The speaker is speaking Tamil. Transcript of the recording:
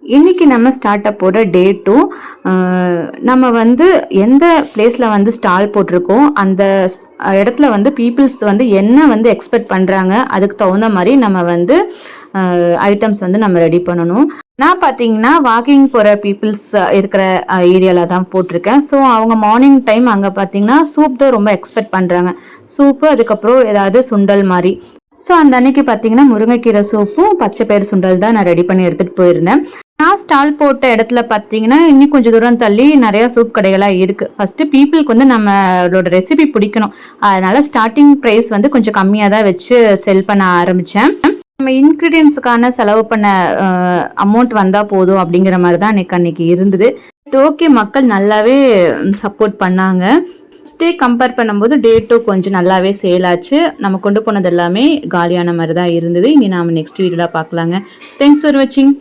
இன்னைக்கு நம்ம ஸ்டார்ட் அப்போட டே 2. நம்ம வந்து எந்த பிளேஸ்ல வந்து ஸ்டால் போட்டிருக்கோம் அந்த இடத்துல வந்து பீப்புள்ஸ் வந்து என்ன வந்து எக்ஸ்பெக்ட் பண்றாங்க அதுக்கு தகுந்த மாதிரி நம்ம வந்து ஐட்டம்ஸ் வந்து நம்ம ரெடி பண்ணணும். நான் பார்த்தீங்கன்னா வாக்கிங் போகிற பீப்புள்ஸ் இருக்கிற ஏரியாவில் தான் போட்டிருக்கேன். ஸோ அவங்க மார்னிங் டைம் அங்கே பார்த்தீங்கன்னா சூப் தான் ரொம்ப எக்ஸ்பெக்ட் பண்ணுறாங்க. சூப்பு, அதுக்கப்புறம் ஏதாவது சுண்டல் மாதிரி. ஸோ அந்த அன்னைக்கு பார்த்தீங்கன்னா முருங்கைக்கீரை சூப்பும் பச்சை பயிறு சுண்டல் தான் நான் ரெடி பண்ணி எடுத்துகிட்டு போயிருந்தேன். நான் ஸ்டால் போட்ட இடத்துல பார்த்தீங்கன்னா இன்னும் கொஞ்சம் தூரம் தள்ளி நிறைய சூப் கடைகளாக இருக்கு. ஃபர்ஸ்ட் பீப்புளுக்கு வந்து நம்மளோட ரெசிபி பிடிக்கணும், அதனால ஸ்டார்டிங் ப்ரைஸ் வந்து கொஞ்சம் கம்மியாக தான் வச்சு செல் பண்ண ஆரம்பித்தேன். நம்ம இன்க்ரீடியன்ஸுக்கான செலவு பண்ண அமௌண்ட் வந்தால் போதும் அப்படிங்கிற மாதிரி தான் எனக்கு அன்னைக்கு இருந்தது. ஓகே, மக்கள் நல்லாவே சப்போர்ட் பண்ணாங்க. ஸ்டே கம்பேர் பண்ணும்போது டே 2 கொஞ்சம் நல்லாவே சேல் ஆச்சு. நம்ம கொண்டு போனது எல்லாமே காலியான மாதிரி தான் இருந்தது. இனி நாம நெக்ஸ்ட் வீடியோல பார்க்கலாங்க. தேங்க்ஸ் ஃபார் வாட்சிங்.